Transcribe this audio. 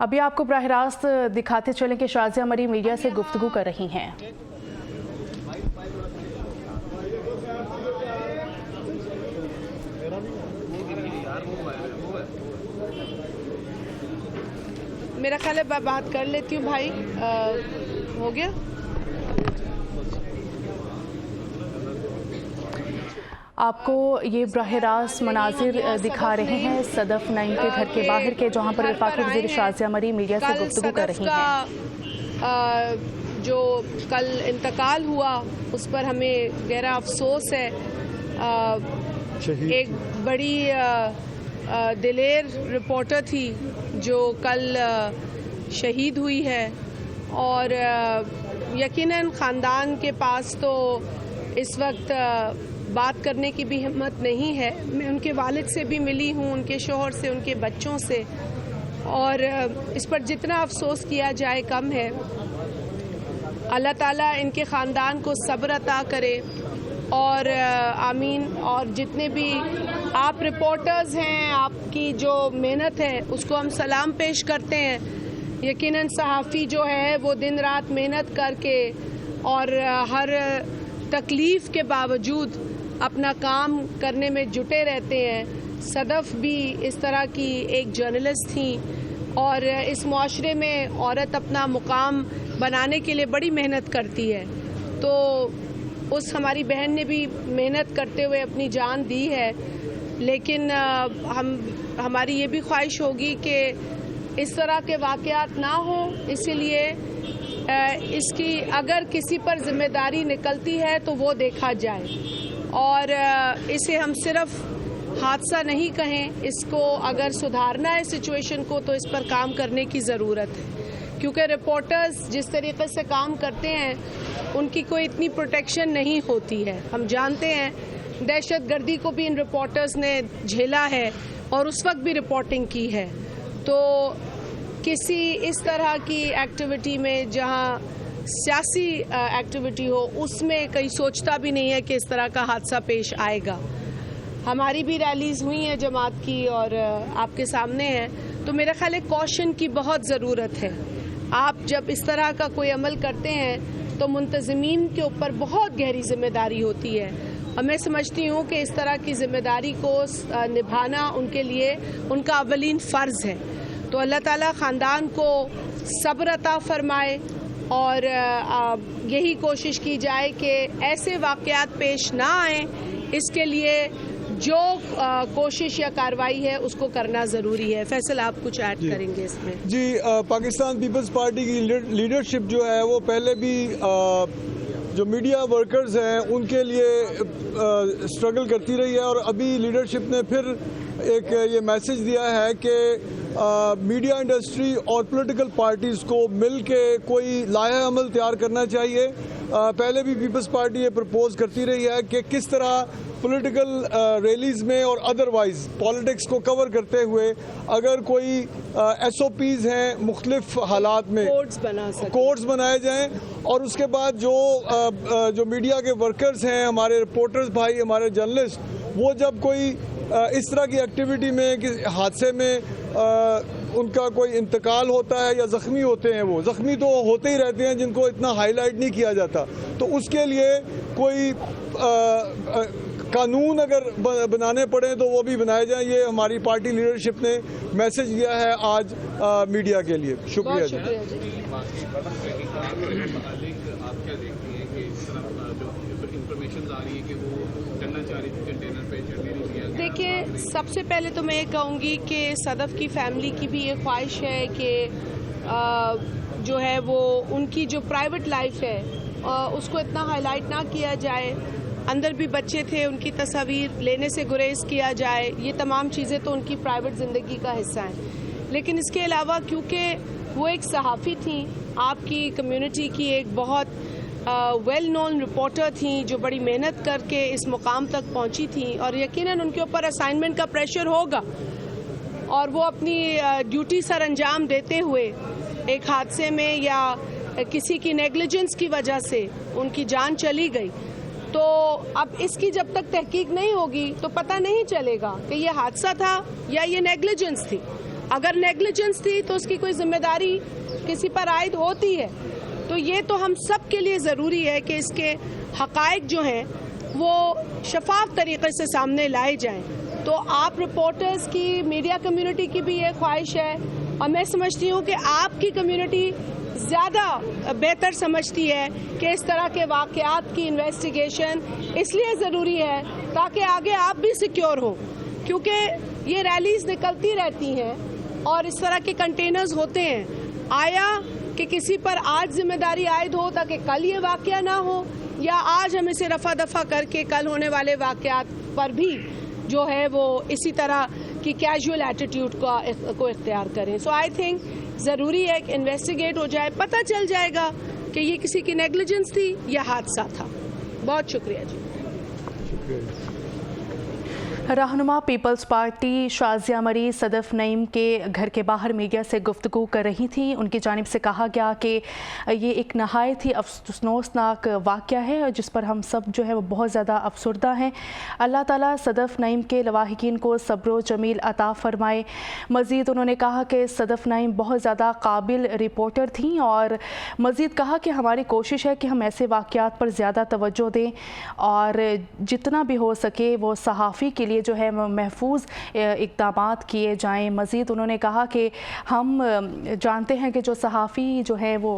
अभी आपको बराह रास्त दिखाते चलें कि शाज़िया मरीम मीडिया से गुफ्तगू कर रही हैं। मेरा ख्याल है मैं बात कर लेती हूँ भाई। हो गया। आपको ये बराह रास्त मनाजिर दिखा रहे हैं सदफ नईम के घर के बाहर के, जहाँ पर वफाकी वज़ीर शाज़िया मरीम मीडिया से गुफ्तगू कर रही हैं। जो कल इंतकाल हुआ उस पर हमें गहरा अफसोस है। एक बड़ी दिलेर रिपोर्टर थी जो कल शहीद हुई है और यकीनन ख़ानदान के पास तो इस वक्त बात करने की भी हिम्मत नहीं है। मैं उनके वालिद से भी मिली हूँ, उनके शोहर से, उनके बच्चों से, और इस पर जितना अफसोस किया जाए कम है। अल्लाह ताला इनके ख़ानदान को सब्र अता करे और आमीन। और जितने भी आप रिपोर्टर्स हैं, आपकी जो मेहनत है उसको हम सलाम पेश करते हैं। यकीनन सहाफ़ी जो है वो दिन रात मेहनत करके और हर तकलीफ़ के बावजूद अपना काम करने में जुटे रहते हैं। सदफ भी इस तरह की एक जर्नलिस्ट थी और इस मुआशरे में औरत अपना मुकाम बनाने के लिए बड़ी मेहनत करती है। तो उस हमारी बहन ने भी मेहनत करते हुए अपनी जान दी है, लेकिन हमारी ये भी ख्वाहिश होगी कि इस तरह के वाक़यात ना हो। इसीलिए इसकी अगर किसी पर जिम्मेदारी निकलती है तो वो देखा जाए और इसे हम सिर्फ हादसा नहीं कहें। इसको अगर सुधारना है सिचुएशन को तो इस पर काम करने की ज़रूरत है, क्योंकि रिपोर्टर्स जिस तरीके से काम करते हैं उनकी कोई इतनी प्रोटेक्शन नहीं होती है। हम जानते हैं दहशतगर्दी को भी इन रिपोर्टर्स ने झेला है और उस वक्त भी रिपोर्टिंग की है। तो किसी इस तरह की एक्टिविटी में जहां सियासी एक्टिविटी हो उसमें कहीं सोचता भी नहीं है कि इस तरह का हादसा पेश आएगा। हमारी भी रैलीज़ हुई हैं जमात की और आपके सामने हैं, तो मेरा ख्याल है कॉशन की बहुत ज़रूरत है। आप जब इस तरह का कोई अमल करते हैं तो मुंतज़मीन के ऊपर बहुत गहरी जिम्मेदारी होती है और मैं समझती हूँ कि इस तरह की जिम्मेदारी को निभाना उनके लिए उनका अवलीन फ़र्ज़ है। तो अल्लाह ताला ख़ानदान को सब्र अता फरमाए और यही कोशिश की जाए कि ऐसे वाक़यात पेश ना आए। इसके लिए जो कोशिश या कार्रवाई है उसको करना ज़रूरी है। फैसल, आप कुछ ऐड करेंगे इसमें? जी, पाकिस्तान पीपल्स पार्टी की लीडरशिप जो है वो पहले भी जो मीडिया वर्कर्स हैं उनके लिए स्ट्रगल करती रही है और अभी लीडरशिप ने फिर एक ये मैसेज दिया है कि मीडिया इंडस्ट्री और पॉलिटिकल पार्टीज़ को मिल के कोई लाया अमल तैयार करना चाहिए। पहले भी पीपल्स पार्टी ये प्रपोज करती रही है कि किस तरह पॉलिटिकल रैलीज़ में और अदरवाइज पॉलिटिक्स को कवर करते हुए अगर कोई SOPs हैं मुख्तलिफ हालात में कोड्स बनाए जाएं और उसके बाद जो मीडिया के वर्कर्स हैं, हमारे रिपोर्टर्स भाई, हमारे जर्नलिस्ट, वो जब कोई इस तरह की एक्टिविटी में कि हादसे में उनका कोई इंतकाल होता है या ज़ख्मी होते हैं, वो ज़ख्मी तो होते ही रहते हैं जिनको इतना हाईलाइट नहीं किया जाता, तो उसके लिए कोई कानून अगर बनाने पड़े तो वो भी बनाए जाएं। ये हमारी पार्टी लीडरशिप ने मैसेज दिया है आज मीडिया के लिए। शुक्रिया जी। आप क्या देखती हैं कि इस तरह जो इंफॉर्मेशन आ रही है कि वो करना चाह रही थी कंटेनर पे चढ़ने नहीं दिया? देखिए, सबसे पहले तो मैं ये कहूँगी कि सदफ की फैमिली की भी ये ख्वाहिश है कि जो है वो उनकी जो प्राइवेट लाइफ है उसको इतना हाईलाइट ना किया जाए। अंदर भी बच्चे थे, उनकी तस्वीर लेने से गुरेज किया जाए। ये तमाम चीज़ें तो उनकी प्राइवेट ज़िंदगी का हिस्सा हैं, लेकिन इसके अलावा क्योंकि वो एक सहाफ़ी थी, आपकी कम्युनिटी की एक बहुत वेल नोन रिपोर्टर थी जो बड़ी मेहनत करके इस मुकाम तक पहुंची थी और यकीनन उनके ऊपर असाइनमेंट का प्रेशर होगा और वो अपनी ड्यूटी सर अंजाम देते हुए एक हादसे में या किसी की नेग्लिजेंस की वजह से उनकी जान चली गई। तो अब इसकी जब तक तहकीक नहीं होगी तो पता नहीं चलेगा कि ये हादसा था या ये नेग्लिजेंस थी। अगर नेग्लिजेंस थी तो उसकी कोई जिम्मेदारी किसी पर आयद होती है। तो ये तो हम सब के लिए ज़रूरी है कि इसके हक़ाइक़ जो हैं वो शफाफ तरीक़े से सामने लाए जाएं। तो आप रिपोर्टर्स की, मीडिया कम्युनिटी की भी ये ख्वाहिश है, और मैं समझती हूँ कि आपकी कम्युनिटी ज़्यादा बेहतर समझती है कि इस तरह के वाक़यात की इन्वेस्टिगेशन इसलिए ज़रूरी है ताकि आगे आप भी सिक्योर हो, क्योंकि ये रैलीज़ निकलती रहती हैं और इस तरह के कंटेनर्स होते हैं। आया कि किसी पर आज जिम्मेदारी आयद हो ताकि कल ये वाक़या ना हो, या आज हम इसे रफा दफा करके कल होने वाले वाक़यात पर भी जो है वो इसी तरह की कैजुअल एटीट्यूड को इख्तियार करें। सो आई थिंक ज़रूरी है कि इन्वेस्टिगेट हो जाए, पता चल जाएगा कि ये किसी की नेग्लिजेंस थी या हादसा था। बहुत शुक्रिया जी। रहनुमा पीपल्स पार्टी शाज़िया मरी सदफ़ नईम के घर के बाहर मीडिया से गुफ्तगू कर रही थी। उनकी जानिब से कहा गया कि ये एक नहायत ही अफसोसनाक वाक़या है जिस पर हम सब जो है वो बहुत ज़्यादा अफसरदा हैं। अल्लाह ताला सदफ़ नईम के लवाहिकीन को सब्र जमील अता फ़रमाए। मज़ीद उन्होंने कहा कि सदफ़ नईम बहुत ज़्यादा काबिल रिपोर्टर थी और मज़ीद कहा कि हमारी कोशिश है कि हम ऐसे वाक़यात पर ज़्यादा तवज्जो दें और जितना भी हो सके वो सहाफ़ी के लिए जो है महफूज इक़दामात किए जाएं। मज़ीद उन्होंने कहा कि हम जानते हैं कि जो सहाफ़ी जो है वो